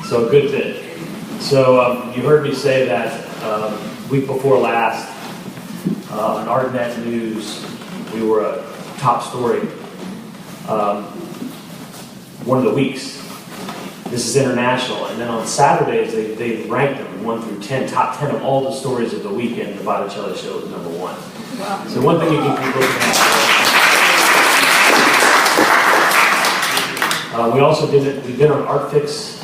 So a good fit. So you heard me say that week before last, on ArtNet News, we were a top story one of the weeks. This is international, and then on Saturdays they ranked them 1 through 10, top 10 of all the stories of the weekend. The Botticelli show was number 1. Wow. So one thing you can keep looking at. We also we've been on ArtFix,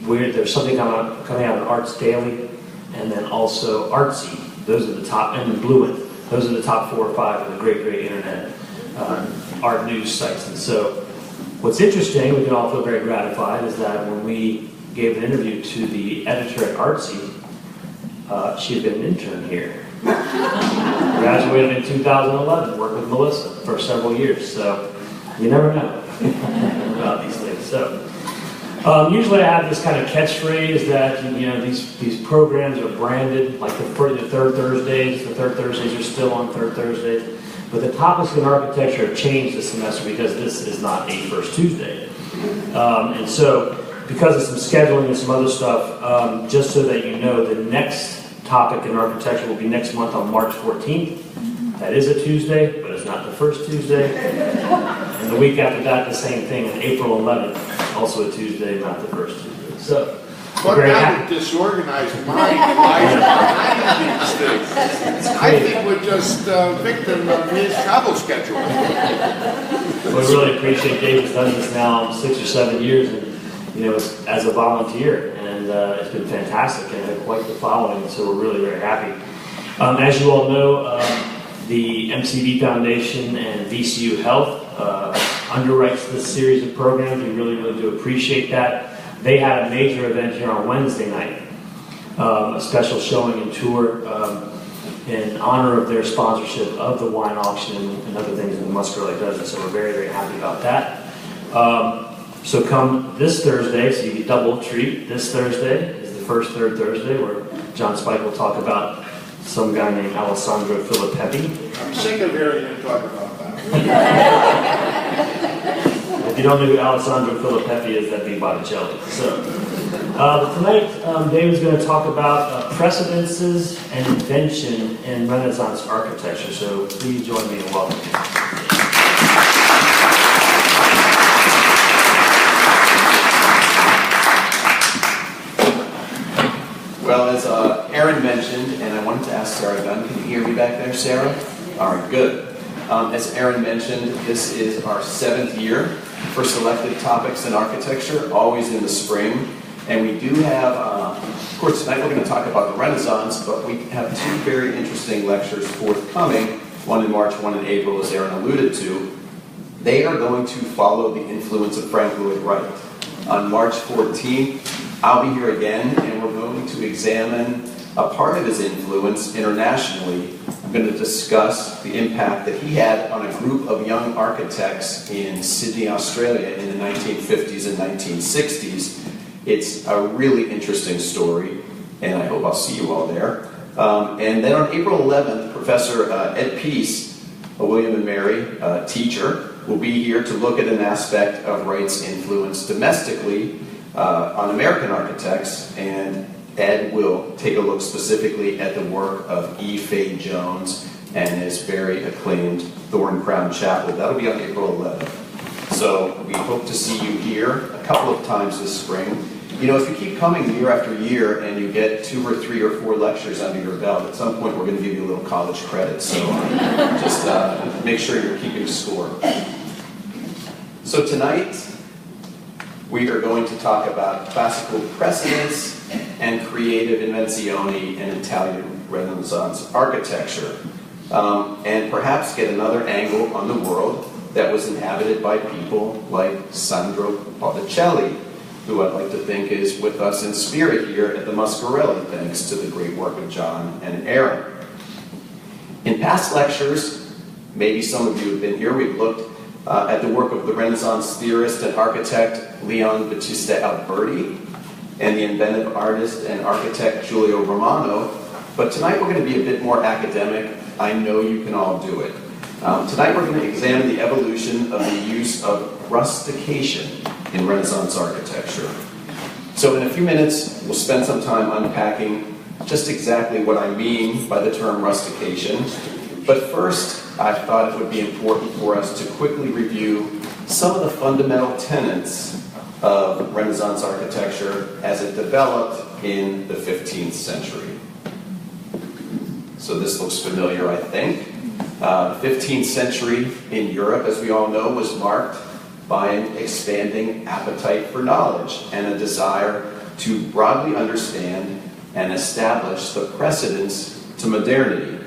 where there's something coming out on Arts Daily, and then also Artsy. Those are the top, and Bluent. Those are the top 4 or 5 of the great internet art news sites. And so, what's interesting, we can all feel very gratified, is that when we gave an interview to the editor at Artsy, she had been an intern here. Graduated in 2011, worked with Melissa for several years. So, you never know about these things. So, usually I have this kind of catchphrase that, these programs are branded, like the third Thursdays. The third Thursdays are still on third Thursdays. But the topics in architecture have changed this semester because this is not a first Tuesday. And so, because of some scheduling and some other stuff, just so that you know, the next topic in architecture will be next month on March 14th. That is a Tuesday, but it's not the first Tuesday. And the week after that, the same thing, on April 11th, also a Tuesday, not the first Tuesday. So, what kind of disorganized mind lies behind these things? I think we're just victim of his travel schedule. We really appreciate David's done this now 6 or 7 years, and as a volunteer, and it's been fantastic and had quite the following. So we're really very happy. As you all know, the MCV Foundation and VCU Health underwrites this series of programs. We really do appreciate that. They had a major event here on Wednesday night, a special showing and tour in honor of their sponsorship of the wine auction and other things that Muscarelle does, and so we're very happy about that. So come this Thursday, so you get double treat. This Thursday is the first third Thursday, where John Spike will talk about some guy named Alessandro Filippelli. I'm sick of hearing him talk about that. If you don't know who Alessandro Filippelli is, that'd be Botticelli. So, tonight, David's going to talk about precedents and invention in Renaissance architecture. So please join me in welcoming him. Well, as Aaron mentioned, and I wanted to ask Sarah Dunn, can you hear me back there, Sarah? All right, good. As Aaron mentioned, this is our 7th year for selected topics in architecture, always in the spring. And we do have, of course, tonight we're going to talk about the Renaissance, but we have 2 very interesting lectures forthcoming, one in March, one in April, as Aaron alluded to. They are going to follow the influence of Frank Lloyd Wright. On March 14th, I'll be here again, and we're going to examine a part of his influence internationally. I'm going to discuss the impact that he had on a group of young architects in Sydney, Australia in the 1950s and 1960s. It's a really interesting story, and I hope I'll see you all there. And then on April 11th, Professor Ed Peace, a William & Mary teacher, will be here to look at an aspect of Wright's influence domestically on American architects, and Ed will take a look specifically at the work of E. Fay Jones and his very acclaimed Thorn Crown Chapel. That'll be on April 11th. So we hope to see you here a couple of times this spring. If you keep coming year after year and you get 2 or 3 or 4 lectures under your belt, at some point we're going to give you a little college credit. So just make sure you're keeping score. So tonight, we are going to talk about classical precedents and creative Invenzione in Italian Renaissance architecture, and perhaps get another angle on the world that was inhabited by people like Sandro Botticelli, who I'd like to think is with us in spirit here at the Muscarelle, thanks to the great work of John and Aaron. In past lectures, maybe some of you have been here, we've looked at the work of the Renaissance theorist and architect Leon Battista Alberti and the inventive artist and architect Giulio Romano. But tonight we're going to be a bit more academic. I know you can all do it. Tonight we're going to examine the evolution of the use of rustication in Renaissance architecture. So in a few minutes, we'll spend some time unpacking just exactly what I mean by the term rustication. But first, I thought it would be important for us to quickly review some of the fundamental tenets of Renaissance architecture as it developed in the 15th century. So this looks familiar, I think. The 15th century in Europe, as we all know, was marked by an expanding appetite for knowledge and a desire to broadly understand and establish the precedents to modernity.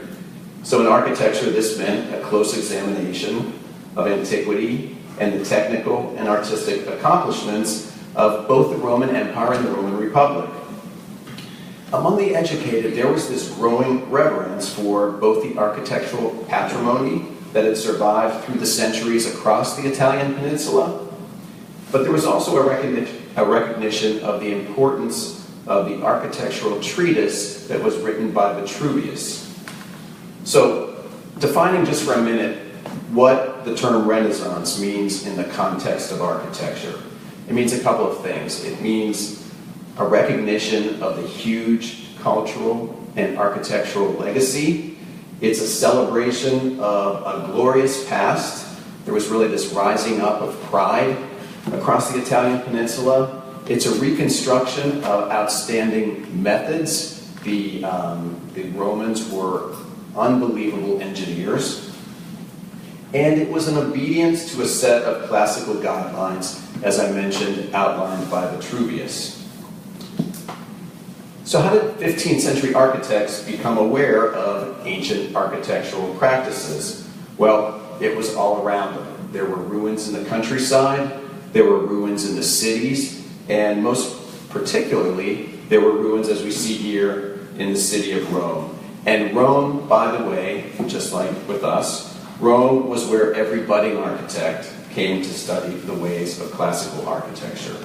So in architecture, this meant a close examination of antiquity and the technical and artistic accomplishments of both the Roman Empire and the Roman Republic. Among the educated, there was this growing reverence for both the architectural patrimony that had survived through the centuries across the Italian peninsula, but there was also a recognition of the importance of the architectural treatise that was written by Vitruvius. So, defining just for a minute what the term Renaissance means in the context of architecture. It means a couple of things. It means a recognition of the huge cultural and architectural legacy. It's a celebration of a glorious past. There was really this rising up of pride across the Italian peninsula. It's a reconstruction of outstanding methods. The Romans were unbelievable engineers. And it was an obedience to a set of classical guidelines, as I mentioned, outlined by Vitruvius. So how did 15th century architects become aware of ancient architectural practices? Well, it was all around them. There were ruins in the countryside, there were ruins in the cities, and most particularly, there were ruins, as we see here, in the city of Rome. And Rome, by the way, just like with us, Rome was where every budding architect came to study the ways of classical architecture.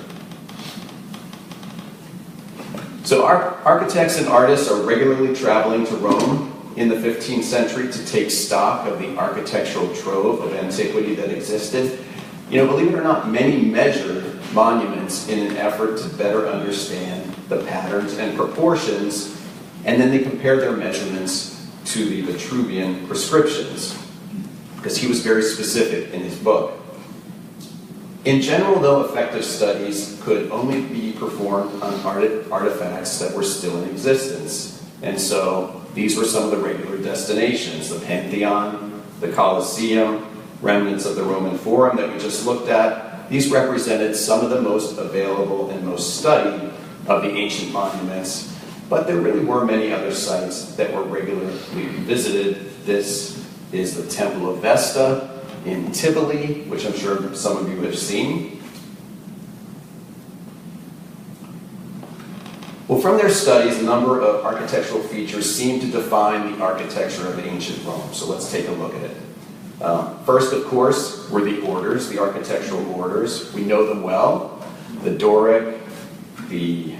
So architects and artists are regularly traveling to Rome in the 15th century to take stock of the architectural trove of antiquity that existed. You know, believe it or not, many measured monuments in an effort to better understand the patterns and proportions, and then they compared their measurements to the Vitruvian prescriptions, because he was very specific in his book. In general, though, effective studies could only be performed on artifacts that were still in existence. And so these were some of the regular destinations: the Pantheon, the Colosseum, remnants of the Roman Forum that we just looked at. These represented some of the most available and most studied of the ancient monuments, but there really were many other sites that were regularly visited. This is the Temple of Vesta in Tivoli, which I'm sure some of you have seen. Well, from their studies, a number of architectural features seem to define the architecture of ancient Rome. So let's take a look at it. First, of course, were the orders, the architectural orders. We know them well. The Doric, the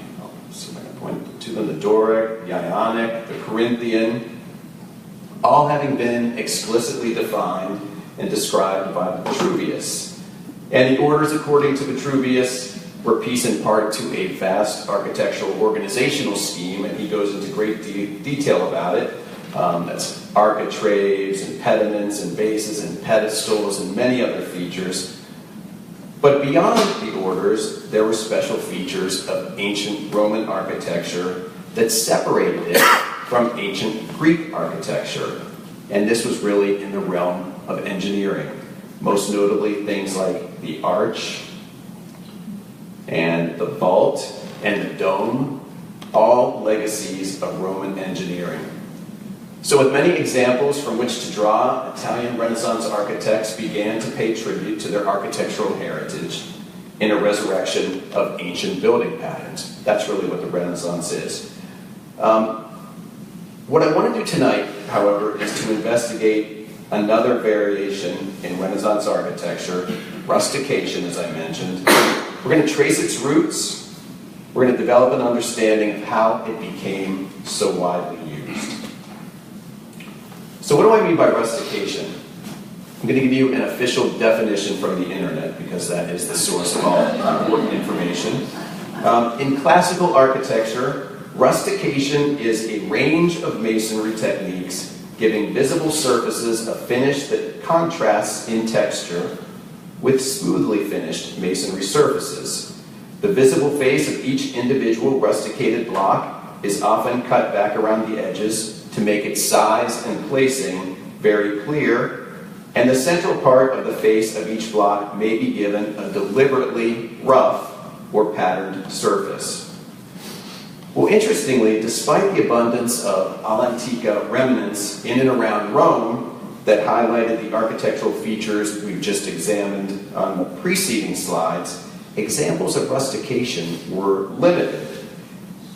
Doric, the Ionic, the Corinthian, all having been explicitly defined and described by Vitruvius. And the orders, according to Vitruvius, were pieced in part to a vast architectural organizational scheme, and he goes into great detail about it. That's architraves and pediments and bases and pedestals and many other features. But beyond the orders, there were special features of ancient Roman architecture that separated it from ancient Greek architecture. And this was really in the realm of engineering. Most notably, things like the arch and the vault and the dome, all legacies of Roman engineering. So with many examples from which to draw, Italian Renaissance architects began to pay tribute to their architectural heritage in a resurrection of ancient building patterns. That's really what the Renaissance is. What I want to do tonight, however, is to investigate another variation in Renaissance architecture, rustication, as I mentioned. We're going to trace its roots. We're going to develop an understanding of how it became so widely used. So what do I mean by rustication? I'm going to give you an official definition from the internet because that is the source of all important information. In classical architecture, rustication is a range of masonry techniques giving visible surfaces a finish that contrasts in texture with smoothly finished masonry surfaces. The visible face of each individual rusticated block is often cut back around the edges to make its size and placing very clear, and the central part of the face of each block may be given a deliberately rough or patterned surface. Well, interestingly, despite the abundance of all'antica remnants in and around Rome that highlighted the architectural features we've just examined on the preceding slides, examples of rustication were limited.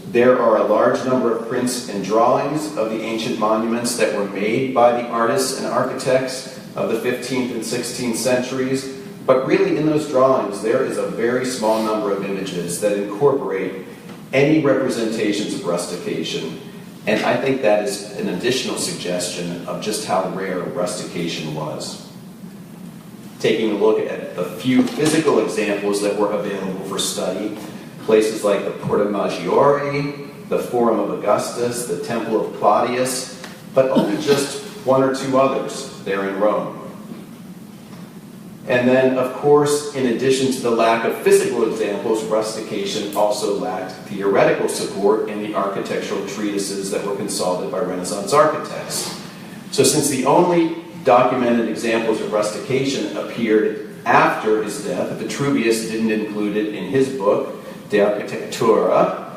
There are a large number of prints and drawings of the ancient monuments that were made by the artists and architects of the 15th and 16th centuries, but really in those drawings there is a very small number of images that incorporate any representations of rustication, and I think that is an additional suggestion of just how rare rustication was. Taking a look at the few physical examples that were available for study, places like the Porta Maggiore, the Forum of Augustus, the Temple of Claudius, but only just one or two others there in Rome. And then, of course, in addition to the lack of physical examples, rustication also lacked theoretical support in the architectural treatises that were consulted by Renaissance architects. So since the only documented examples of rustication appeared after his death, Vitruvius didn't include it in his book, De Architectura,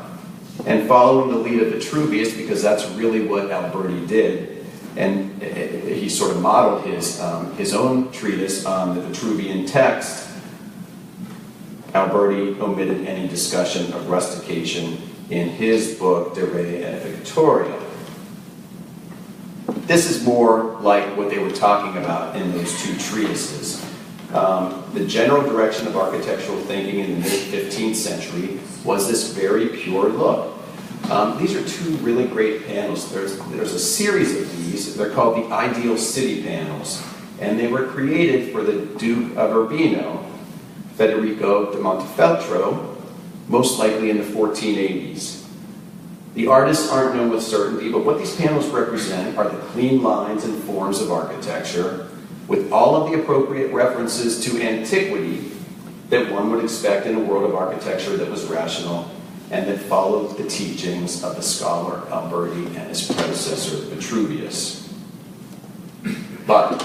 and following the lead of Vitruvius, because that's really what Alberti did, and he sort of modeled his own treatise on the Vitruvian text, Alberti omitted any discussion of rustication in his book, De Re Edificatoria. This is more like what they were talking about in those two treatises. The general direction of architectural thinking in the mid-15th century was this very pure look. These are two really great panels. There's a series of these. They're called the Ideal City panels, and they were created for the Duke of Urbino, Federico da Montefeltro, most likely in the 1480s. The artists aren't known with certainty, but what these panels represent are the clean lines and forms of architecture, with all of the appropriate references to antiquity that one would expect in a world of architecture that was rational and that followed the teachings of the scholar Alberti and his predecessor Vitruvius. But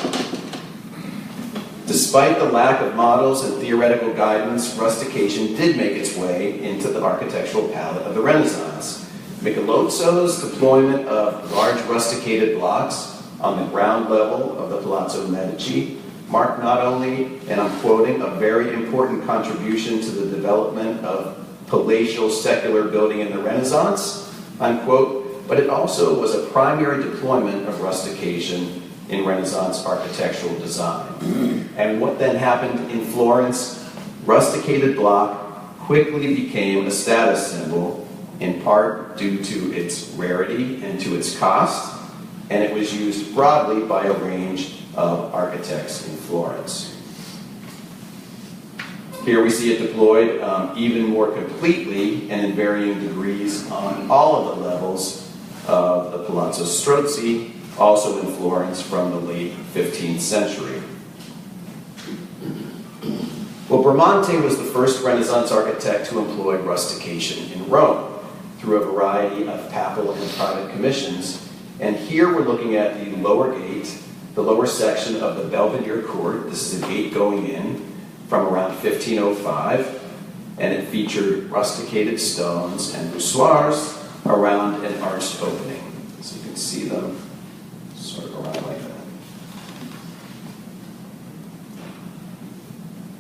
despite the lack of models and theoretical guidance, rustication did make its way into the architectural palette of the Renaissance. Michelozzo's deployment of large rusticated blocks on the ground level of the Palazzo Medici marked not only, and I'm quoting, a very important contribution to the development of palatial secular building in the Renaissance, unquote, but it also was a primary deployment of rustication in Renaissance architectural design. And what then happened in Florence, rusticated block quickly became a status symbol, in part due to its rarity and to its cost, and it was used broadly by a range of architects in Florence. Here we see it deployed even more completely and in varying degrees on all of the levels of the Palazzo Strozzi, also in Florence from the late 15th century. Well, Bramante was the first Renaissance architect to employ rustication in Rome through a variety of papal and private commissions. And here we're looking at the lower gate, the lower section of the Belvedere Court. This is a gate going in from around 1505, and it featured rusticated stones and voussoirs around an arched opening. So you can see them sort of around like that.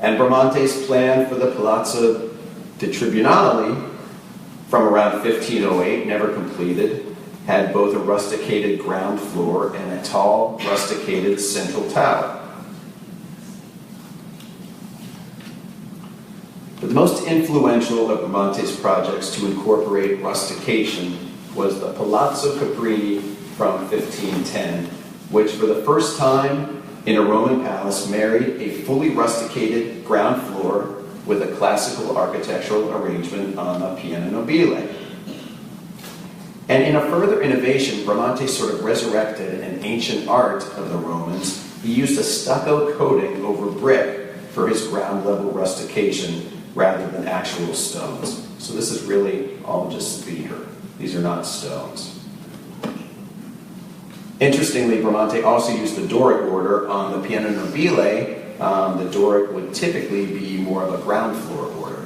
And Bramante's plan for the Palazzo de Tribunali from around 1508, never completed, had both a rusticated ground floor and a tall, rusticated central tower. But the most influential of Bramante's projects to incorporate rustication was the Palazzo Caprini from 1510, which for the first time in a Roman palace married a fully rusticated ground floor with a classical architectural arrangement on a piano nobile. And in a further innovation, Bramante sort of resurrected an ancient art of the Romans. He used a stucco coating over brick for his ground level rustication rather than actual stones. So this is really all just theater. These are not stones. Interestingly, Bramante also used the Doric order on the piano nobile. The Doric would typically be more of a ground floor order.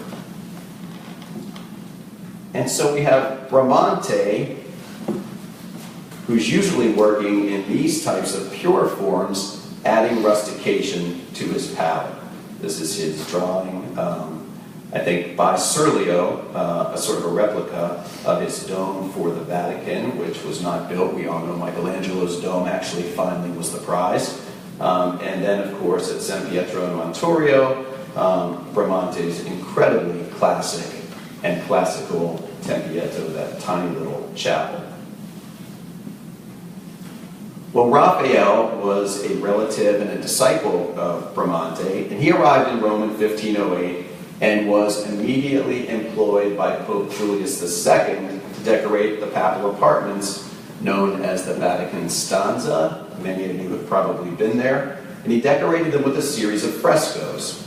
And so we have Bramante, who's usually working in these types of pure forms, adding rustication to his palette. This is his drawing, I think, by Serlio, a sort of a replica of his dome for the Vatican, which was not built. We all know Michelangelo's dome actually finally was the prize. And then, of course, at San Pietro in Montorio, Bramante's incredibly classic and classical Tempietto, that tiny little chapel. Well, Raphael was a relative and a disciple of Bramante, and he arrived in Rome in 1508 and was immediately employed by Pope Julius II to decorate the papal apartments known as the Vatican Stanza. Many of you have probably been there. And he decorated them with a series of frescoes.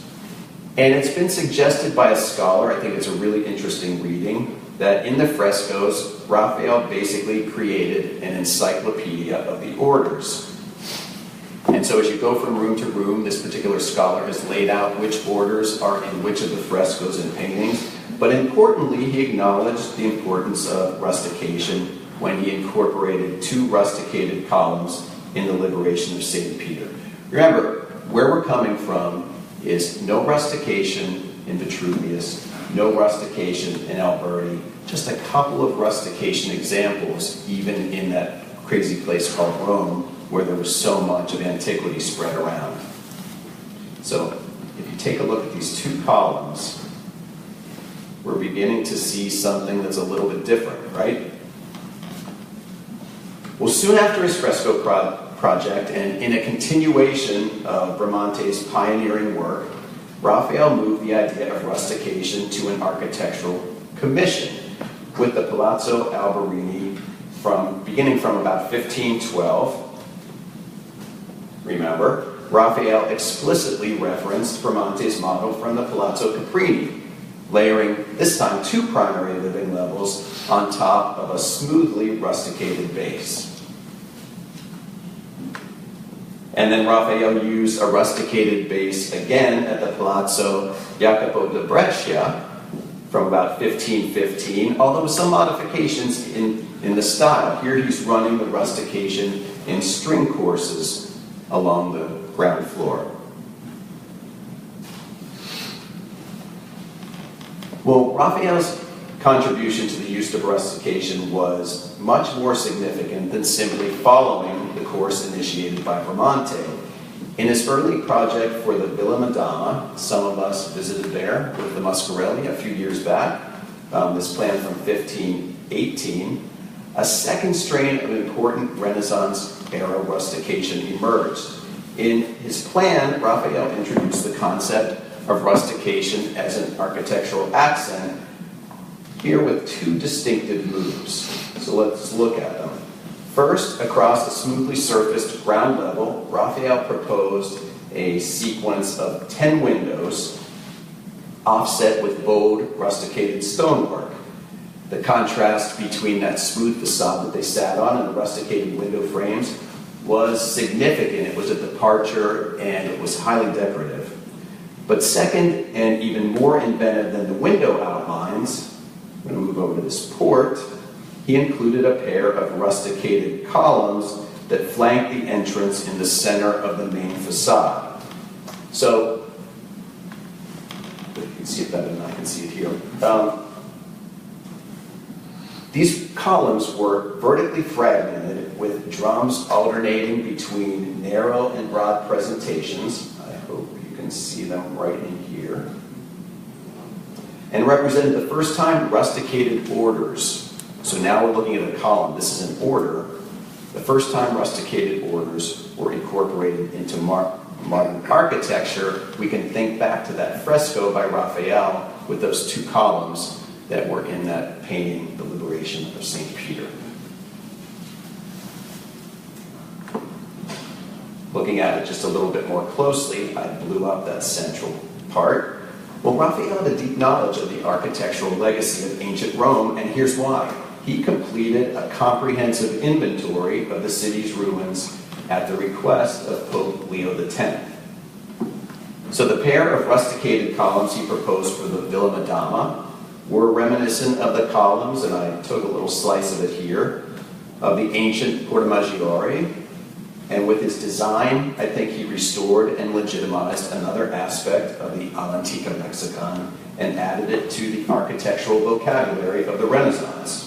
And it's been suggested by a scholar, I think it's a really interesting reading, that in the frescoes, Raphael basically created an encyclopedia of the orders. And so as you go from room to room, this particular scholar has laid out which orders are in which of the frescoes and paintings. But importantly, he acknowledged the importance of rustication when he incorporated 2 rusticated columns in the Liberation of St. Peter. Remember, where we're coming from is no rustication in Vitruvius, no rustication in Alberti, just a couple of rustication examples, even in that crazy place called Rome, where there was so much of antiquity spread around. So, if you take a look at these 2 columns, we're beginning to see something that's a little bit different, right? Well, soon after his fresco project, and in a continuation of Bramante's pioneering work, Raphael moved the idea of rustication to an architectural commission with the Palazzo Alberini beginning from about 1512. Remember, Raphael explicitly referenced Bramante's model from the Palazzo Caprini, layering this time 2 primary living levels on top of a smoothly rusticated base. And then Raphael used a rusticated base again at the Palazzo Jacopo da Brescia from about 1515, although with some modifications in the style. Here he's running the rustication in string courses along the ground floor. Well, Raphael's contribution to the use of rustication was much more significant than simply following the course initiated by Bramante. In his early project for the Villa Madama, some of us visited there with the Muscarelle a few years back, this plan from 1518, a second strain of important Renaissance-era rustication emerged. In his plan, Raphael introduced the concept of rustication as an architectural accent, here with 2 distinctive moves. So let's look at them. First, across the smoothly surfaced ground level, Raphael proposed a sequence of 10 windows offset with bold rusticated stonework. The contrast between that smooth facade that they sat on and the rusticated window frames was significant. It was a departure and it was highly decorative. But second, and even more inventive than the window outlines, I'm going to move over to this port, he included a pair of rusticated columns that flanked the entrance in the center of the main facade. So, you can see it better than I can see it here. These columns were vertically fragmented with drums alternating between narrow and broad presentations. I hope you can see them right in here. And represented the first time rusticated orders. So now we're looking at a column. This is an order. the first time rusticated orders were incorporated into modern architecture, we can think back to that fresco by Raphael with those two columns that were in that painting, The Liberation of St. Peter. Looking at it just a little bit more closely, I blew up that central part. Well, Raphael had a deep knowledge of the architectural legacy of ancient Rome, and here's why. He completed a comprehensive inventory of the city's ruins at the request of Pope Leo X. So the pair of rusticated columns he proposed for the Villa Madama were reminiscent of the columns, and I took a little slice of it here, of the ancient Porta Maggiore. And with his design, I think he restored and legitimized another aspect of the All'antica Mexican and added it to the architectural vocabulary of the Renaissance.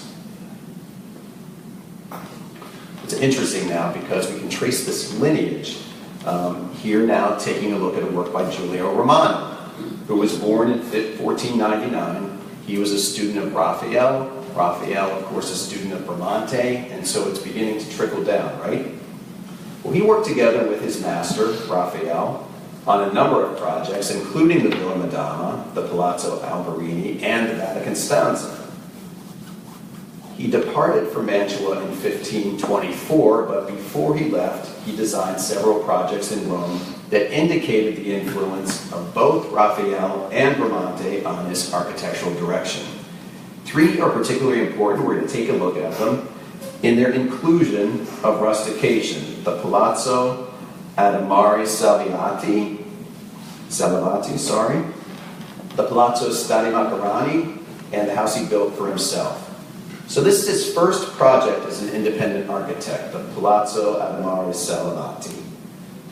It's interesting now because we can trace this lineage. Here now taking a look at a work by Giulio Romano, who was born in 1499. He was a student of Raphael. Raphael, of course, a student of Bramante, and so it's beginning to trickle down, right? Well, he worked together with his master, Raphael, on a number of projects, including the Villa Madama, the Palazzo Alberini, and the Vatican Stanza. He departed for Mantua in 1524, but before he left, he designed several projects in Rome that indicated the influence of both Raphael and Bramante on his architectural direction. Three are particularly important. We're going to take a look at them in their inclusion of rustication. The Palazzo Adimari Salviati, the Palazzo Stati Macarani, and the house he built for himself. So this is his first project as an independent architect, the Palazzo Adimari Salviati.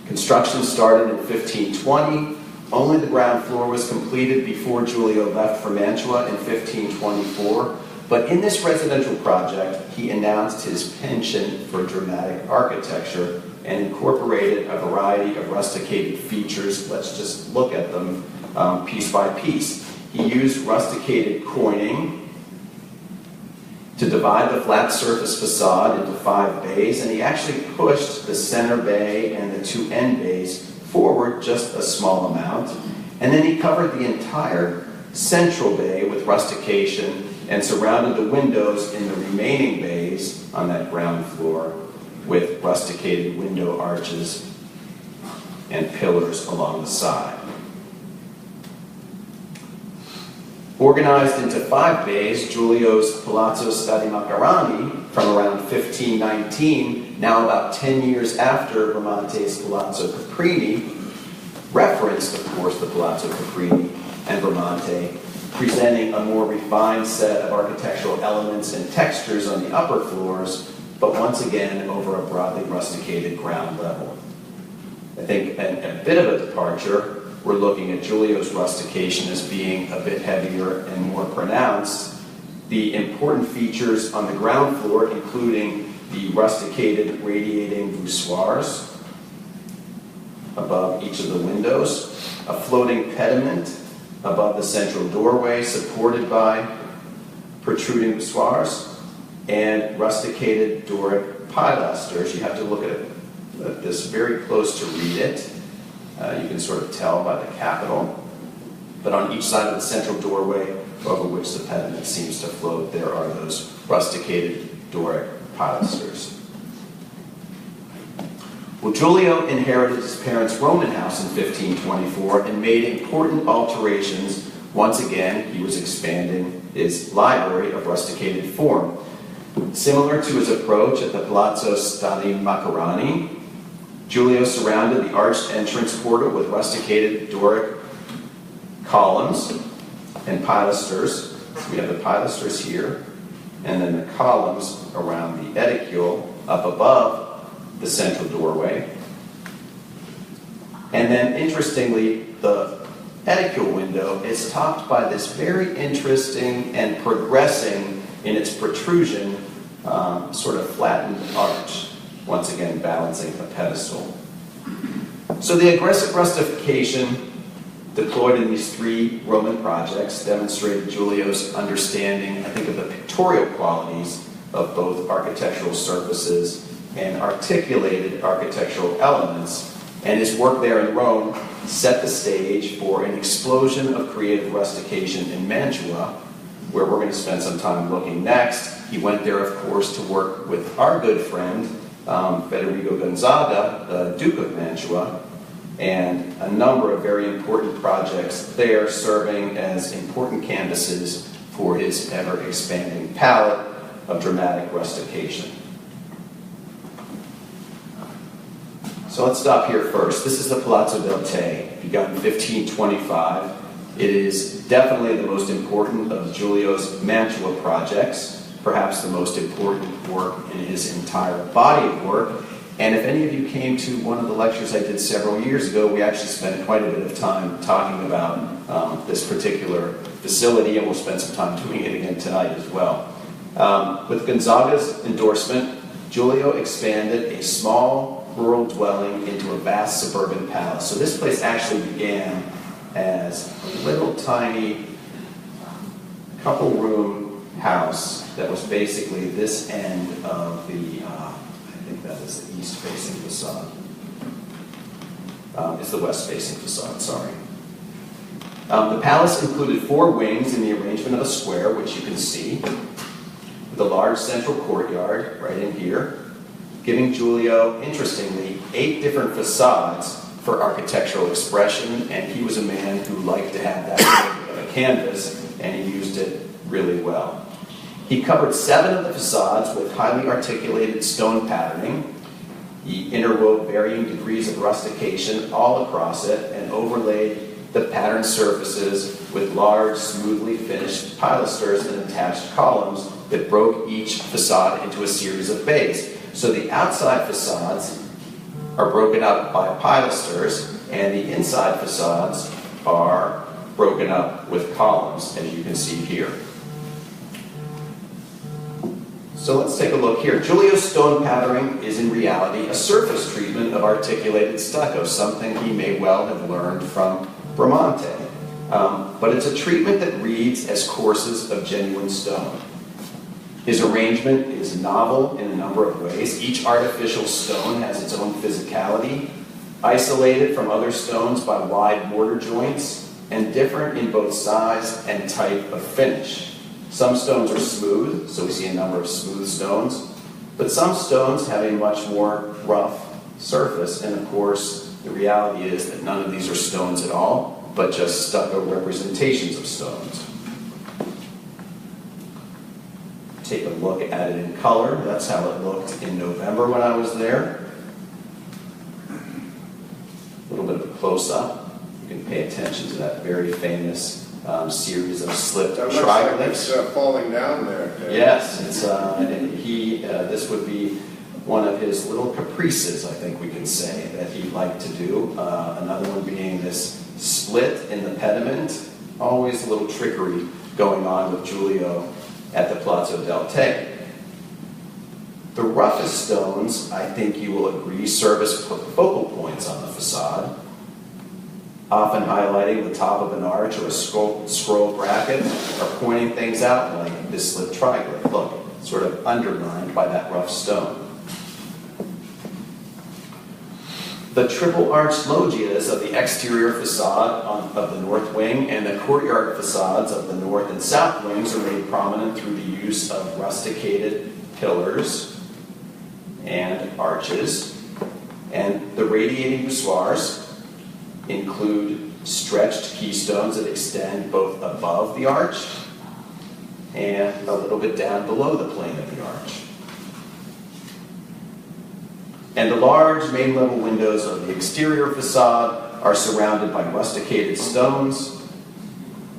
Construction started in 1520. Only the ground floor was completed before Giulio left for Mantua in 1524. But in this residential project, he announced his penchant for dramatic architecture and incorporated a variety of rusticated features. Let's just look at them piece by piece. He used rusticated coining to divide the flat surface facade into 5 bays, and he actually pushed the center bay and the 2 end bays forward just a small amount. And then he covered the entire central bay with rustication and surrounded the windows in the remaining bays on that ground floor with rusticated window arches and pillars along the side. Organized into 5 bays, Giulio's Palazzo Stati Macarani, from around 1519, now about 10 years after Bramante's Palazzo Caprini, referenced, of course, the Palazzo Caprini and Bramante, presenting a more refined set of architectural elements and textures on the upper floors, but once again over a broadly rusticated ground level. I think a bit of a departure. We're looking at Giulio's rustication as being a bit heavier and more pronounced. The important features on the ground floor, including the rusticated radiating voussoirs above each of the windows, a floating pediment above the central doorway supported by protruding voussoirs, and rusticated Doric pilasters. You have to look at this very close to read it. You can sort of tell by the capital. But on each side of the central doorway, over which the pediment seems to float, there are those rusticated Doric pilasters. Well, Giulio inherited his parents' Roman house in 1524 and made important alterations. Once again, he was expanding his library of rusticated form. Similar to his approach at the Palazzo Stati Macarani, Giulio surrounded the arched entrance portal with rusticated Doric columns and pilasters. So we have the pilasters here, and then the columns around the edicule up above the central doorway. And then, interestingly, the edicule window is topped by this very interesting and progressing in its protrusion, sort of flattened arch. Once again, balancing a pedestal. So the aggressive rustication deployed in these 3 Roman projects demonstrated Giulio's understanding, I think, of the pictorial qualities of both architectural surfaces and articulated architectural elements, and his work there in Rome set the stage for an explosion of creative rustication in Mantua, where we're going to spend some time looking next. He went there, of course, to work with our good friend, Federico Gonzaga, the Duke of Mantua, and a number of very important projects there serving as important canvases for his ever-expanding palette of dramatic rustication. So let's stop here first. This is the Palazzo del Te, begun in 1525. It is definitely the most important of Giulio's Mantua projects, perhaps the most important work in his entire body of work. And if any of you came to one of the lectures I did several years ago, we actually spent quite a bit of time talking about this particular facility, and we'll spend some time doing it again tonight as well. With Gonzaga's endorsement, Giulio expanded a small rural dwelling into a vast suburban palace. So this place actually began as a little tiny couple-room house that was basically this end of the, I think that is the east-facing facade. It's the west-facing facade, sorry. The palace included 4 wings in the arrangement of a square, which you can see, with a large central courtyard right in here, giving Giulio, interestingly, 8 different facades for architectural expression, and he was a man who liked to have that kind of a canvas, and he used it really well. He covered 7 of the facades with highly articulated stone patterning. He interwove varying degrees of rustication all across it and overlaid the patterned surfaces with large, smoothly finished pilasters and attached columns that broke each facade into a series of bays. So the outside facades are broken up by pilasters, and the inside facades are broken up with columns, as you can see here. So let's take a look here. Giulio's stone patterning is in reality a surface treatment of articulated stucco, something he may well have learned from Bramante. But it's a treatment that reads as courses of genuine stone. His arrangement is novel in a number of ways. Each artificial stone has its own physicality, isolated from other stones by wide mortar joints, and different in both size and type of finish. Some stones are smooth, so we see a number of smooth stones, but some stones have a much more rough surface, and of course, the reality is that none of these are stones at all, but just stucco representations of stones. Take a look at it in color. That's how it looked in November when I was there. A little bit of a close-up. You can pay attention to that very famous series of slipped triglyphs. Like it's falling down there. Dave. Yes, it's this would be one of his little caprices, I think we can say, that he liked to do. Another one being this split in the pediment. Always a little trickery going on with Giulio at the Palazzo del Te. The roughest stones, I think you will agree, serve as focal points on the facade, often highlighting the top of an arch or a scroll bracket, or pointing things out like this slit triglyph. Look, sort of underlined by that rough stone. The triple arched loggias of the exterior facade of the north wing and the courtyard facades of the north and south wings are made prominent through the use of rusticated pillars and arches. And the radiating voussoirs include stretched keystones that extend both above the arch and a little bit down below the plane of the arch. And the large main level windows of the exterior facade are surrounded by rusticated stones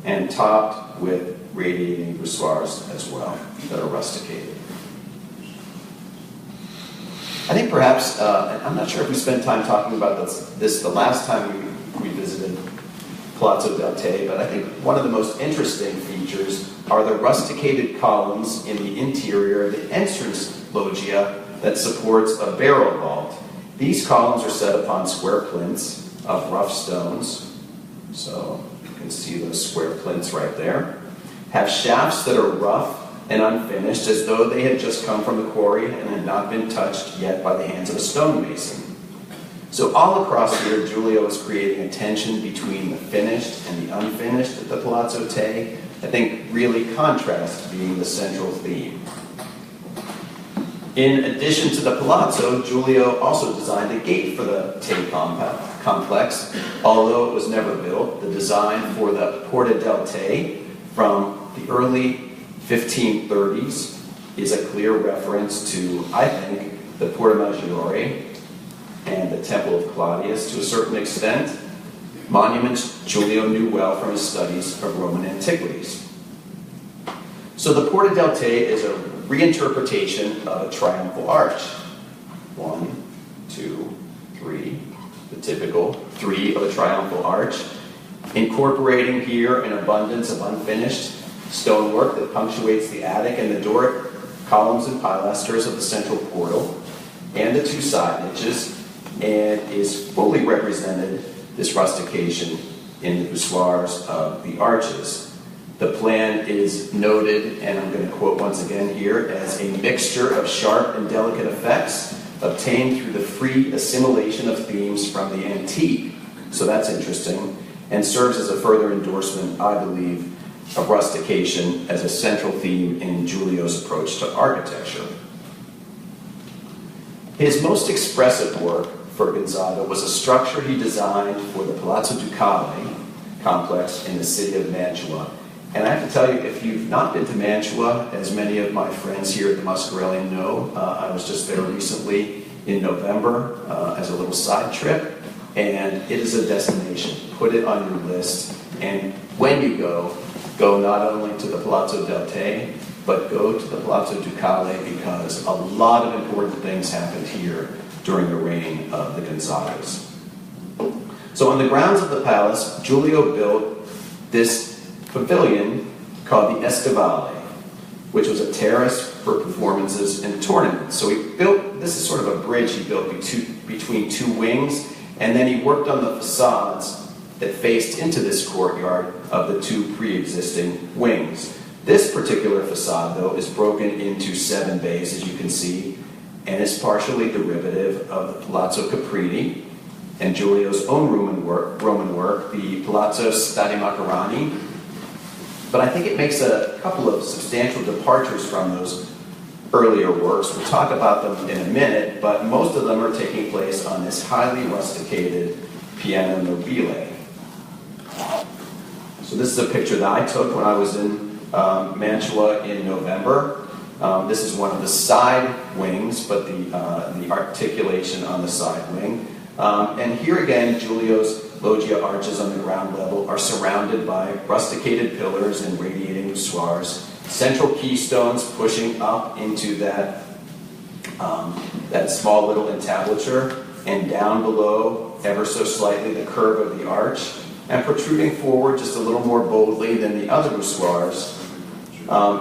and topped with radiating voussoirs as well that are rusticated. I think perhaps, I'm not sure if we spent time talking about this the last time we visited Palazzo del Te, but I think one of the most interesting features are the rusticated columns in the interior of the entrance loggia that supports a barrel vault. These columns are set upon square plinths of rough stones, so you can see those square plinths right there, have shafts that are rough and unfinished, as though they had just come from the quarry and had not been touched yet by the hands of a stonemason. So all across here, Giulio is creating a tension between the finished and the unfinished at the Palazzo Te. I think really contrast being the central theme. In addition to the Palazzo, Giulio also designed a gate for the Te complex. Although it was never built, the design for the Porta del Te from the early 1530s is a clear reference to, I think, the Porta Maggiore and the Temple of Claudius to a certain extent, monuments Giulio knew well from his studies of Roman antiquities. So the Porta del Te is a reinterpretation of a triumphal arch. 1, 2, 3, the typical 3 of a triumphal arch, incorporating here an abundance of unfinished stonework that punctuates the attic and the Doric columns and pilasters of the central portal, and the 2 side niches, and is fully represented, this rustication, in the voussoirs of the arches. The plan is noted, and I'm going to quote once again here, as a mixture of sharp and delicate effects obtained through the free assimilation of themes from the antique. So that's interesting, and serves as a further endorsement, I believe, of rustication as a central theme in Giulio's approach to architecture. His most expressive work for Gonzaga was a structure he designed for the Palazzo Ducale complex in the city of Mantua. And I have to tell you, if you've not been to Mantua, as many of my friends here at the Muscarelle know, I was just there recently in November as a little side trip, and it is a destination. Put it on your list, and when you go not only to the Palazzo del Te, but go to the Palazzo Ducale, because a lot of important things happened here during the reign of the Gonzagas. So on the grounds of the palace, Giulio built this pavilion called the Estivale, which was a terrace for performances and tournaments. So he built, this is sort of a bridge he built between 2 wings, and then he worked on the facades that faced into this courtyard of the 2 pre-existing wings. This particular facade, though, is broken into 7 bays, as you can see, and is partially derivative of the Palazzo Caprini and Giulio's own Roman work, the Palazzo Stati Macarani. But I think it makes a couple of substantial departures from those earlier works. We'll talk about them in a minute, but most of them are taking place on this highly rusticated piano nobile. So this is a picture that I took when I was in Mantua in November. This is one of the side wings, but the articulation on the side wing. And here again, Giulio's loggia arches on the ground level are surrounded by rusticated pillars and radiating voussoirs, central keystones pushing up into that small little entablature, and down below, ever so slightly, the curve of the arch, and protruding forward just a little more boldly than the other voussoirs.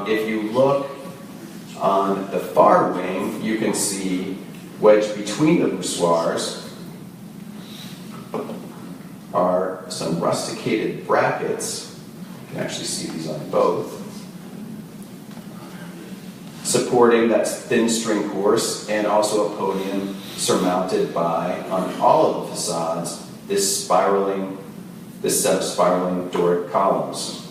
If you look on the far wing, you can see wedged between the voussoirs are some rusticated brackets. You can actually see these on both, supporting that thin string course, and also a podium surmounted by, on all of the facades, this set of spiraling Doric columns.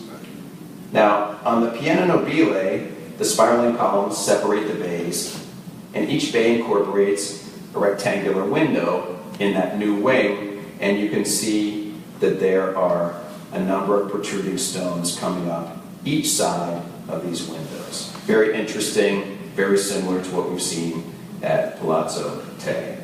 Now, on the piano nobile, the spiraling columns separate the bays, and each bay incorporates a rectangular window in that new wing, and you can see that there are a number of protruding stones coming up each side of these windows. Very interesting, very similar to what we've seen at Palazzo Te.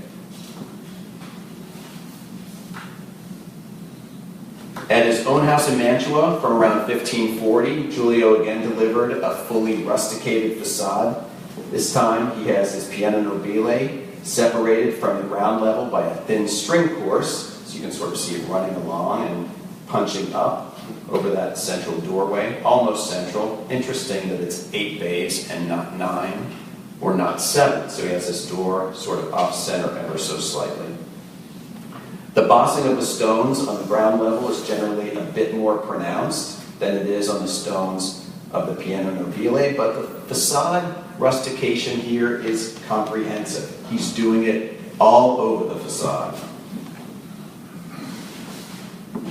At his own house in Mantua from around 1540, Giulio again delivered a fully rusticated facade. This time he has his piano nobile separated from the ground level by a thin string course, so you can sort of see it running along and punching up over that central doorway, almost central. Interesting that it's 8 bays and not 9 or not 7, so he has this door sort of off-center ever so slightly. The bossing of the stones on the ground level is generally a bit more pronounced than it is on the stones of the piano nobile, but the facade rustication here is comprehensive. He's doing it all over the facade.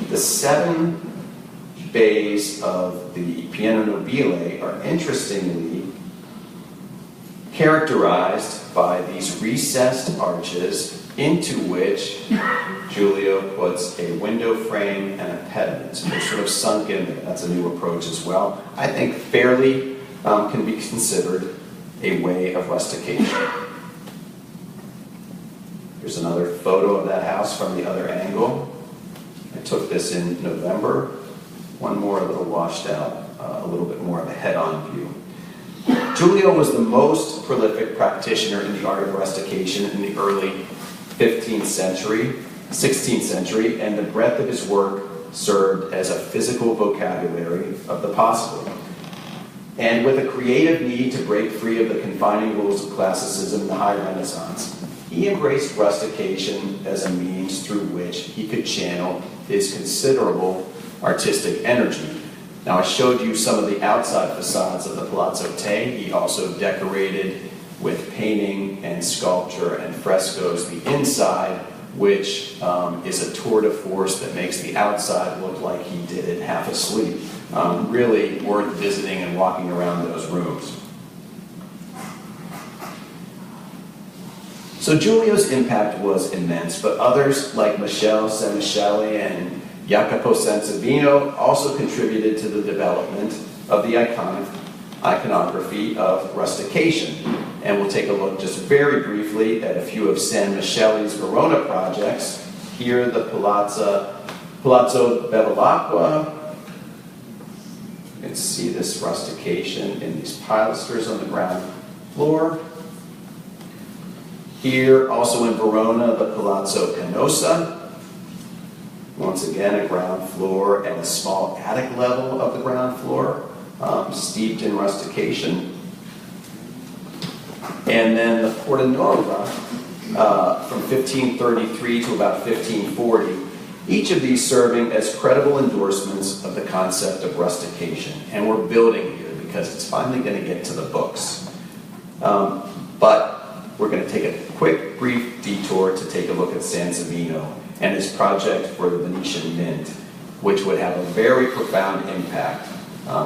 The 7 bays of the piano nobile are interestingly characterized by these recessed arches into which Giulio puts a window frame and a pediment. So they're sort of sunk in there. That's a new approach as well. I think fairly can be considered a way of rustication. Here's another photo of that house from the other angle. I took this in November. One more a little washed out, a little bit more of a head-on view. Giulio was the most prolific practitioner in the art of rustication in the early 15th century, 16th century, and the breadth of his work served as a physical vocabulary of the possible. And with a creative need to break free of the confining rules of classicism in the High Renaissance, he embraced rustication as a means through which he could channel his considerable artistic energy. Now, I showed you some of the outside facades of the Palazzo Te. He also decorated with painting and sculpture and frescoes the inside, which is a tour de force that makes the outside look like he did it half asleep. Really worth visiting and walking around those rooms. So Giulio's impact was immense, but others like Michele Seneschalli and Jacopo Sansovino also contributed to the development of the iconography of rustication. And we'll take a look just very briefly at a few of San Michelle's Verona projects. Here, the Palazzo Bevilacqua. You can see this rustication in these pilasters on the ground floor. Here, also in Verona, the Palazzo Canossa. Once again, a ground floor and a small attic level of the ground floor, steeped in rustication. And then the Porta Nuova, from 1533 to about 1540, each of these serving as credible endorsements of the concept of rustication. And we're building here because it's finally going to get to the books. But we're going to take a quick, brief detour to take a look at Sansovino and his project for the Venetian Mint, which would have a very profound impact.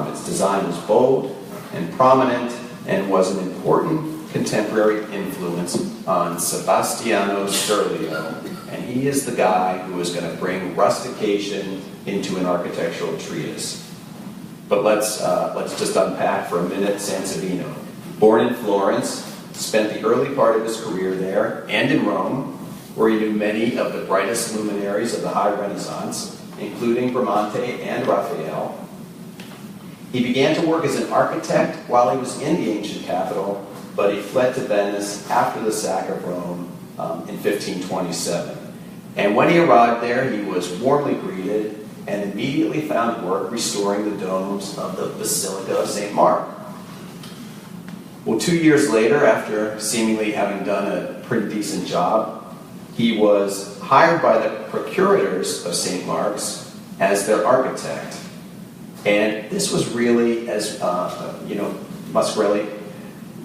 Its design was bold and prominent and was an important contemporary influence on Sebastiano Serlio. And he is the guy who is going to bring rustication into an architectural treatise. But let's just unpack for a minute Sansovino. Born in Florence, spent the early part of his career there and in Rome, where he knew many of the brightest luminaries of the High Renaissance, including Bramante and Raphael. He began to work as an architect while he was in the ancient capital, but he fled to Venice after the sack of Rome in 1527. And when he arrived there, he was warmly greeted and immediately found work restoring the domes of the Basilica of St. Mark. Well, 2 years later, after seemingly having done a pretty decent job, he was hired by the procurators of St. Mark's as their architect. And this was really, as Muscarelle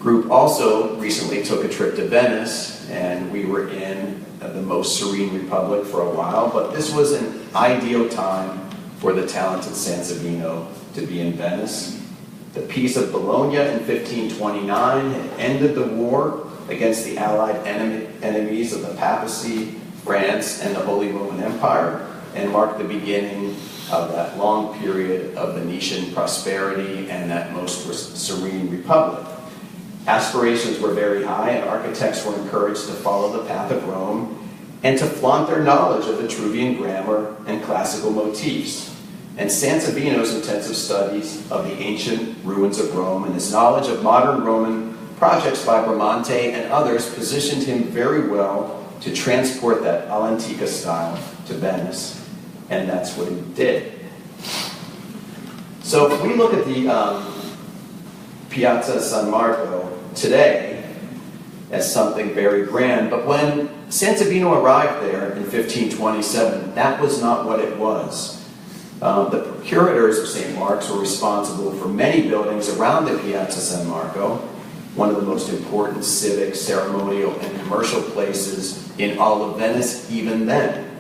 group also recently took a trip to Venice, and we were in the most serene republic for a while, but this was an ideal time for the talented Sansovino to be in Venice. The Peace of Bologna in 1529 had ended the war against the allied enemies of the papacy, France, and the Holy Roman Empire, and marked the beginning of that long period of Venetian prosperity and that most serene republic. Aspirations were very high, and architects were encouraged to follow the path of Rome and to flaunt their knowledge of Vitruvian grammar and classical motifs. And Sansovino's intensive studies of the ancient ruins of Rome and his knowledge of modern Roman projects by Bramante and others positioned him very well to transport that all'antica style to Venice, and that's what he did. So if we look at the Piazza San Marco today as something very grand, but when Sansovino arrived there in 1527, that was not what it was. The procurators of St. Mark's were responsible for many buildings around the Piazza San Marco, one of the most important civic, ceremonial, and commercial places in all of Venice even then.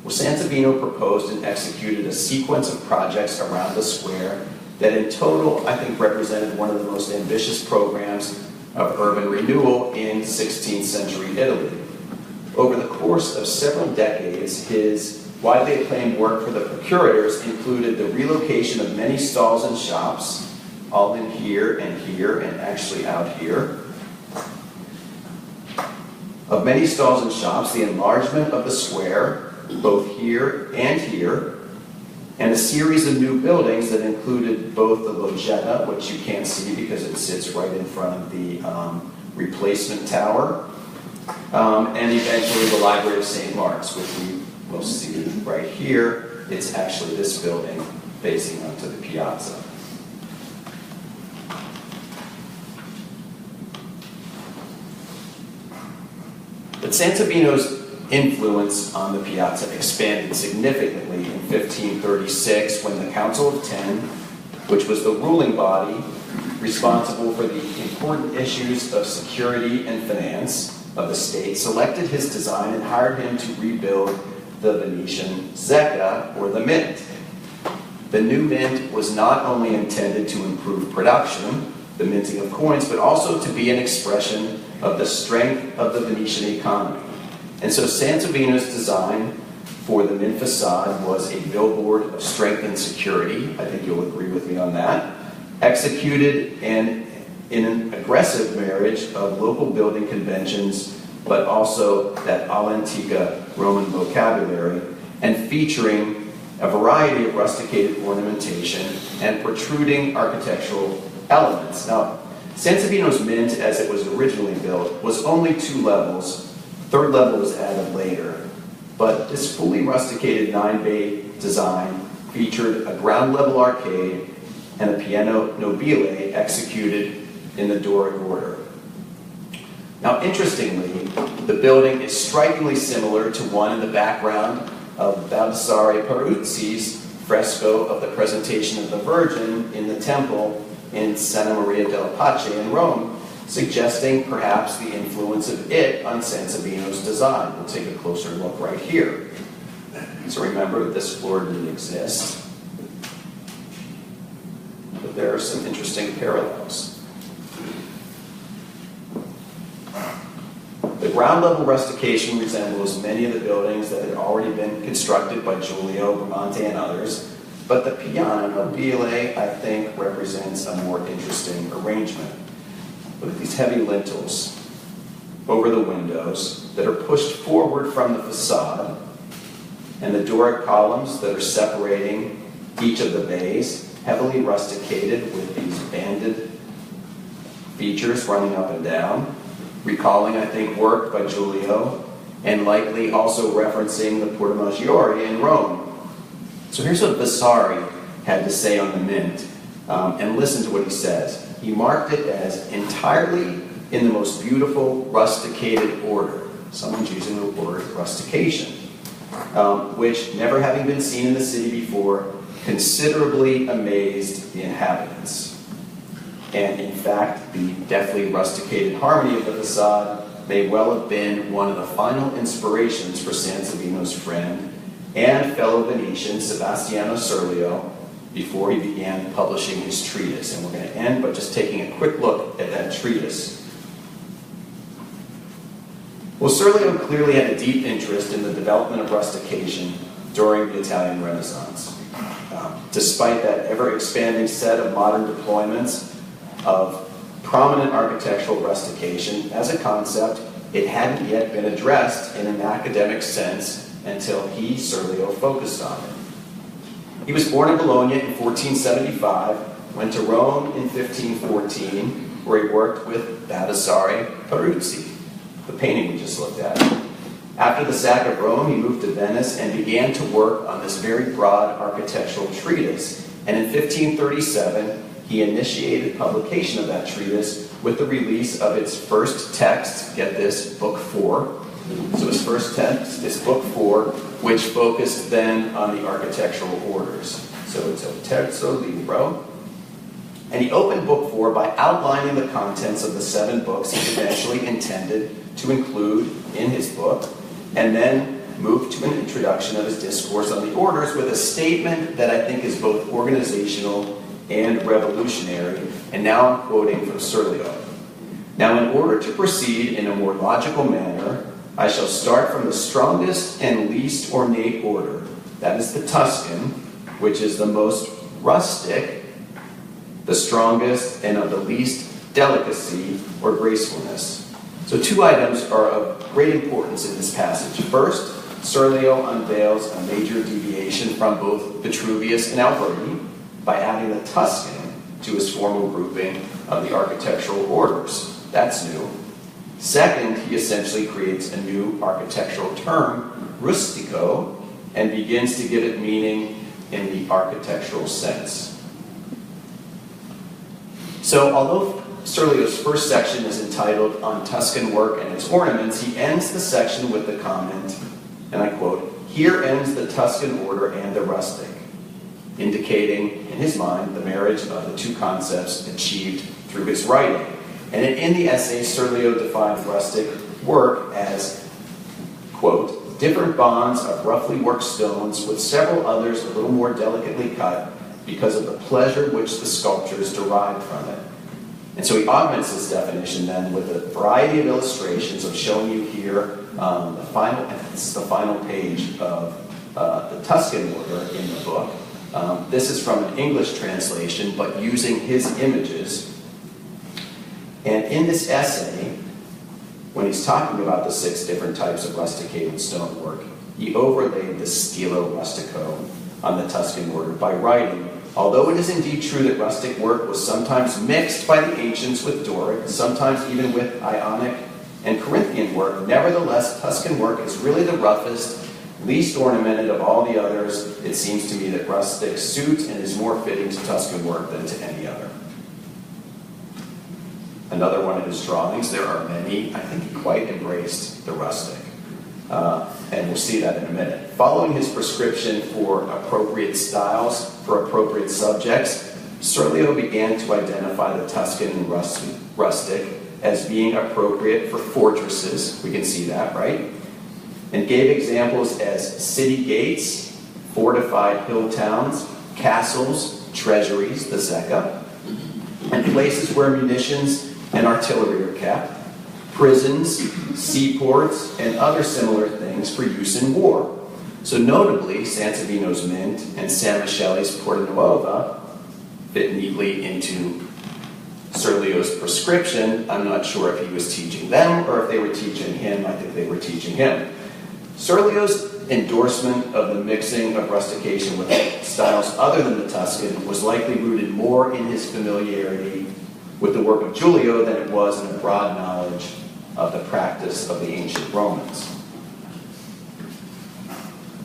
Well, Sansovino proposed and executed a sequence of projects around the square that in total, I think, represented one of the most ambitious programs of urban renewal in 16th century Italy. Over the course of several decades, his widely acclaimed work for the procurators included the relocation of many stalls and shops, all in here, and actually out here. Of many stalls and shops, the enlargement of the square, both here, and a series of new buildings that included both the Loggia, which you can't see because it sits right in front of the replacement tower, and eventually the Library of St. Mark's, which we will see right here. It's actually this building facing onto the piazza. But Sansovino's influence on the piazza expanded significantly in 1536 when the Council of Ten, which was the ruling body responsible for the important issues of security and finance of the state, selected his design and hired him to rebuild the Venetian zecca, or the mint. The new mint was not only intended to improve production, the minting of coins, but also to be an expression of the strength of the Venetian economy. And so Sansovino's design for the mint facade was a billboard of strength and security. I think you'll agree with me on that. Executed in an aggressive marriage of local building conventions, but also that all'antica Roman vocabulary, and featuring a variety of rusticated ornamentation and protruding architectural elements. Now, Sansovino's mint, as it was originally built, was only 2 levels. Third level was added later, but this fully rusticated 9-bay design featured a ground level arcade and a piano nobile executed in the Doric order. Now, interestingly, the building is strikingly similar to one in the background of Baldassare Peruzzi's fresco of the Presentation of the Virgin in the temple in Santa Maria della Pace in Rome, suggesting perhaps the influence of it on Sansovino's design. We'll take a closer look right here. So remember, this floor didn't exist, but there are some interesting parallels. The ground level rustication resembles many of the buildings that had already been constructed by Giulio Romano and others, but the piano nobile, I think, represents a more interesting arrangement. Look at these heavy lintels over the windows that are pushed forward from the facade, and the Doric columns that are separating each of the bays, heavily rusticated with these banded features running up and down, recalling, I think, work by Giulio, and likely also referencing the Porta Maggiore in Rome. So here's what Vasari had to say on the mint, and listen to what he says. He marked it as entirely in the most beautiful rusticated order. Someone's using the word rustication, which, never having been seen in the city before, considerably amazed the inhabitants. And in fact, the deftly rusticated harmony of the facade may well have been one of the final inspirations for Sansovino's friend and fellow Venetian Sebastiano Serlio before he began publishing his treatise. And we're going to end by just taking a quick look at that treatise. Well, Serlio clearly had a deep interest in the development of rustication during the Italian Renaissance. Despite that ever-expanding set of modern deployments of prominent architectural rustication as a concept, it hadn't yet been addressed in an academic sense until he, Serlio, focused on it. He was born in Bologna in 1475, went to Rome in 1514, where he worked with Baldassare Peruzzi, the painting we just looked at. After the sack of Rome, he moved to Venice and began to work on this very broad architectural treatise. And in 1537, he initiated publication of that treatise with the release of its first text, get this, Book 4. So his first text is Book 4, which focused then on the architectural orders. So it's il terzo libro. And he opened book 4 by outlining the contents of the 7 books he eventually intended to include in his book, and then moved to an introduction of his discourse on the orders with a statement that I think is both organizational and revolutionary, and now I'm quoting from Serlio. Now, in order to proceed in a more logical manner, I shall start from the strongest and least ornate order, that is the Tuscan, which is the most rustic, the strongest, and of the least delicacy or gracefulness. So 2 items are of great importance in this passage. First, Serlio unveils a major deviation from both Vitruvius and Alberti by adding the Tuscan to his formal grouping of the architectural orders. That's new. Second, he essentially creates a new architectural term, rustico, and begins to give it meaning in the architectural sense. So, although Serlio's first section is entitled On Tuscan Work and Its Ornaments, he ends the section with the comment, and I quote, "Here ends the Tuscan order and the rustic," indicating, in his mind, the marriage of the 2 concepts achieved through his writing. And in the essay, Serlio defined rustic work as, quote, "different bonds of roughly worked stones with several others a little more delicately cut because of the pleasure which the sculptors derived from it." And so he augments this definition then with a variety of illustrations of showing you here this is the final page of the Tuscan order in the book. This is from an English translation, but using his images. And in this essay, when he's talking about the 6 different types of rusticated stonework, he overlaid the stilo rustico on the Tuscan order by writing, "Although it is indeed true that rustic work was sometimes mixed by the ancients with Doric, sometimes even with Ionic and Corinthian work, nevertheless Tuscan work is really the roughest, least ornamented of all the others. It seems to me that rustic suits and is more fitting to Tuscan work than to any other." Another one of his drawings, there are many, I think he quite embraced the rustic. And we'll see that in a minute. Following his prescription for appropriate styles for appropriate subjects, Serlio began to identify the Tuscan and rustic as being appropriate for fortresses. We can see that, right? And gave examples as city gates, fortified hill towns, castles, treasuries, the Zecca, and places where munitions and artillery are kept, prisons, seaports, and other similar things for use in war. So notably, Sansovino's Mint and San Michelle's Porta Nuova fit neatly into Serlio's prescription. I'm not sure if he was teaching them or if they were teaching him. I think they were teaching him. Serlio's endorsement of the mixing of rustication with styles other than the Tuscan was likely rooted more in his familiarity with the work of Giulio than it was in a broad knowledge of the practice of the ancient Romans.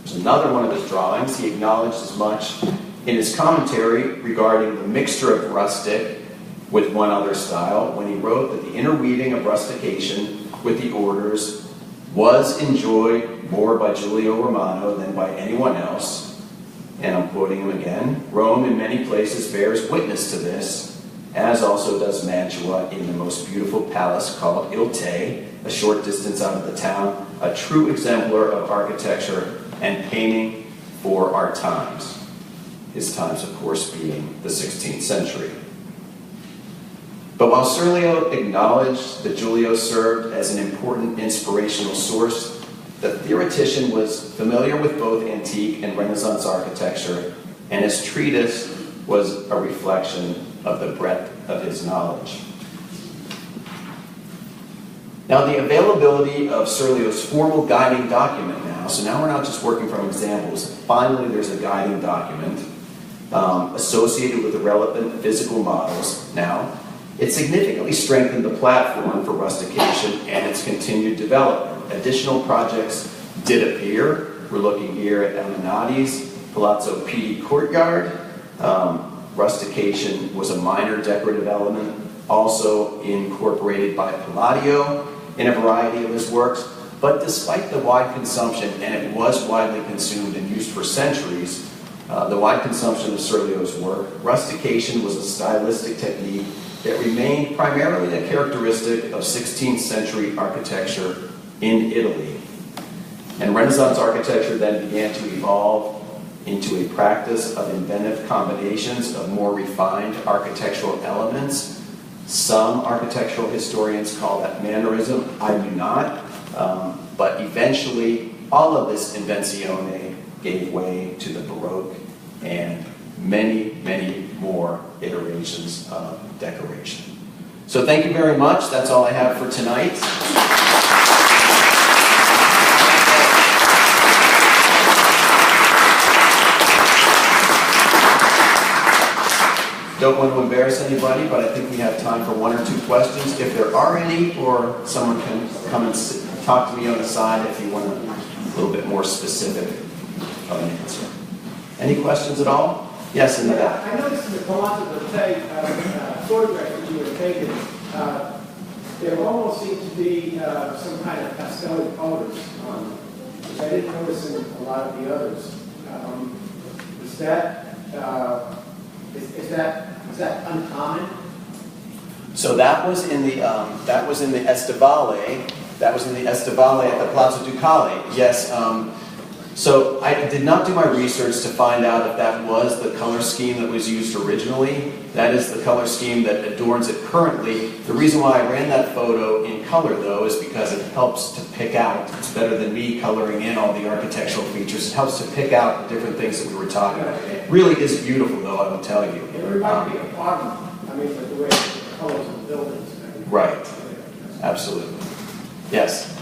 There's another one of his drawings. He acknowledged as much in his commentary regarding the mixture of rustic with one other style when he wrote that the interweaving of rustication with the orders was enjoyed more by Giulio Romano than by anyone else. And I'm quoting him again, "Rome in many places bears witness to this, as also does Mantua in the most beautiful palace called Il Te, a short distance out of the town, a true exemplar of architecture and painting for our times." His times, of course, being the 16th century. But while Serlio acknowledged that Giulio served as an important inspirational source, the theoretician was familiar with both antique and Renaissance architecture, and his treatise was a reflection of the breadth of his knowledge. Now, the availability of Serlio's formal guiding document now, so now we're not just working from examples, finally there's a guiding document associated with the relevant physical models now. It significantly strengthened the platform for rustication and its continued development. Additional projects did appear. We're looking here at Eminati's Palazzo Pitti courtyard. Rustication was a minor decorative element, also incorporated by Palladio in a variety of his works. But despite the wide consumption, and it was widely consumed and used for centuries, the wide consumption of Serlio's work, rustication was a stylistic technique that remained primarily a characteristic of 16th century architecture in Italy. And Renaissance architecture then began to evolve into a practice of inventive combinations of more refined architectural elements. Some architectural historians call that mannerism. I do not. But eventually, all of this Invenzione gave way to the Baroque and many, many more iterations of decoration. So thank you very much. That's all I have for tonight. Don't want to embarrass anybody, but I think we have time for one or two questions. If there are any, or someone can come and talk to me on the side if you want a little bit more specific of an answer. Any questions at all? Yes, in the back. I noticed in the Palazzo photographs that you were taking, there almost seemed to be some kind of pastel colors on them, which I didn't notice in a lot of the others. Is that uncommon? So that was in the Estivale. That was in the Estivale at the Palazzo Ducale. Yes. So I did not do my research to find out if that was the color scheme that was used originally. That is the color scheme that adorns it currently. The reason why I ran that photo in color, though, is because it helps to pick out. It's better than me coloring in all the architectural features. It helps to pick out the different things that we were talking about. It really is beautiful, though, I will tell you. It reminds me of Parma. I mean, the way the colors of the buildings. Right. Absolutely. Yes?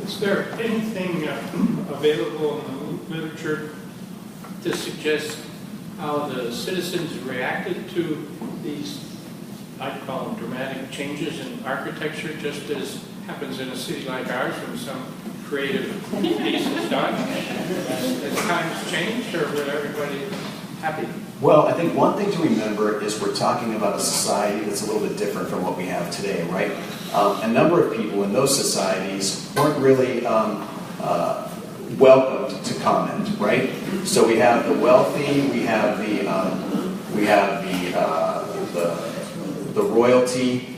Is there anything available in the literature to suggest how the citizens reacted to these, I'd call them dramatic changes in architecture, just as happens in a city like ours when some creative piece is done? As times changed, or was everybody happy? Well, I think one thing to remember is we're talking about a society that's a little bit different from what we have today, right? A number of people in those societies weren't really welcomed to comment, right? So we have the wealthy, we have the royalty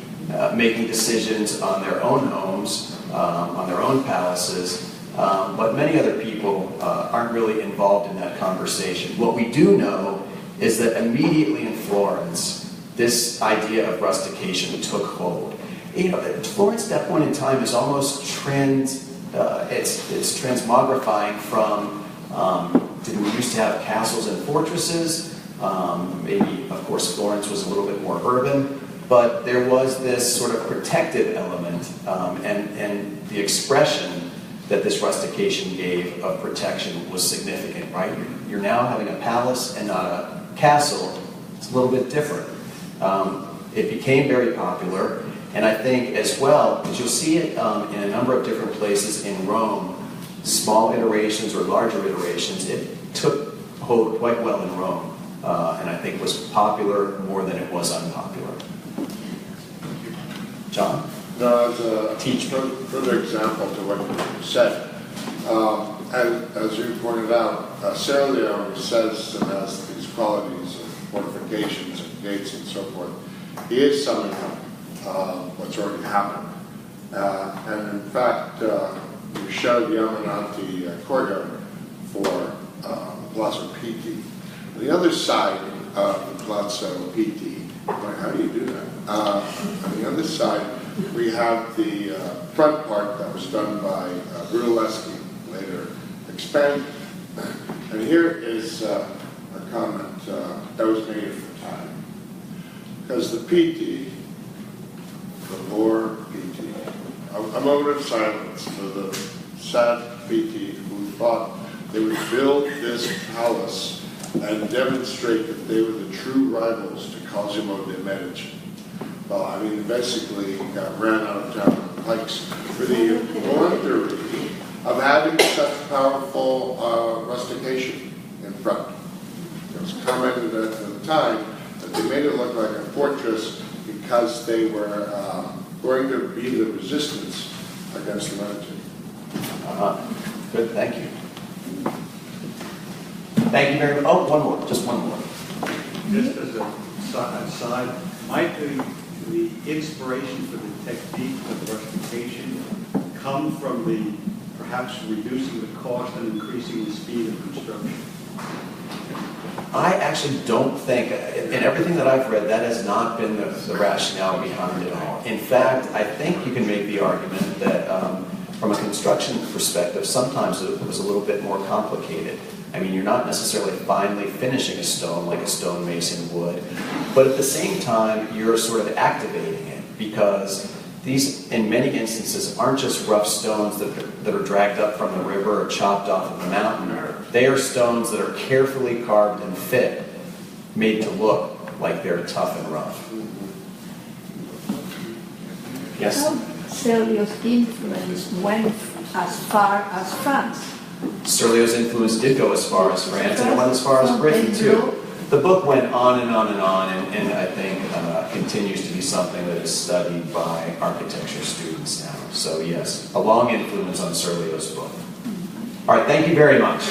making decisions on their own homes, on their own palaces, but many other people aren't really involved in that conversation. What we do know is that immediately in Florence, this idea of rustication took hold. You know, Florence at that point in time is almost it's transmogrifying from, did we used to have castles and fortresses? Maybe, of course, Florence was a little bit more urban, but there was this sort of protective element, and the expression that this rustication gave of protection was significant, right? You're now having a palace and not a castle. It's a little bit different. It became very popular. And I think as well, because you'll see it in a number of different places in Rome, small iterations or larger iterations, it took hold quite well in Rome, and I think was popular more than it was unpopular. John? No, as a further example to what you said, as you pointed out, Serlio says and has these qualities of fortifications and gates and so forth. He is summing up what's already happened. And in fact, we showed the Amanati courtyard for Palazzo Pitti. On the other side of the Palazzo Pitti, how do you do that? On the other side, we have the front part that was done by Brunelleschi, later expanded. And here is a comment that was made at the time. Because the Pitti, the poor Pitti, a moment of silence for the sad Pitti who thought they would build this palace and demonstrate that they were the true rivals to Cosimo de' Medici. Well, I mean, basically ran out of town on pikes for the wondery of having such powerful rustication in front. It was commented at the time that they made it look like a fortress because they were going to be the resistance against the Medici. Good, thank you. Thank you very much. Oh, one more, just one more. Just as a aside, might the inspiration for the technique of rustication come from the perhaps reducing the cost and increasing the speed of construction? I actually don't think, in everything that I've read, that has not been the rationale behind it all. In fact, I think you can make the argument that from a construction perspective, sometimes it was a little bit more complicated. I mean, you're not necessarily finally finishing a stone like a stonemason would, but at the same time, you're sort of activating it, because these, in many instances, aren't just rough stones that are dragged up from the river or chopped off of the mountain. They are stones that are carefully carved and fit, made to look like they're tough and rough. Yes? Serlio's influence went as far as France. Serlio's influence did go as far as France, and it went as far as Britain, too. The book went on and on and on, and I think continues to be something that is studied by architecture students now. So yes, a long influence on Serlio's book. All right, thank you very much.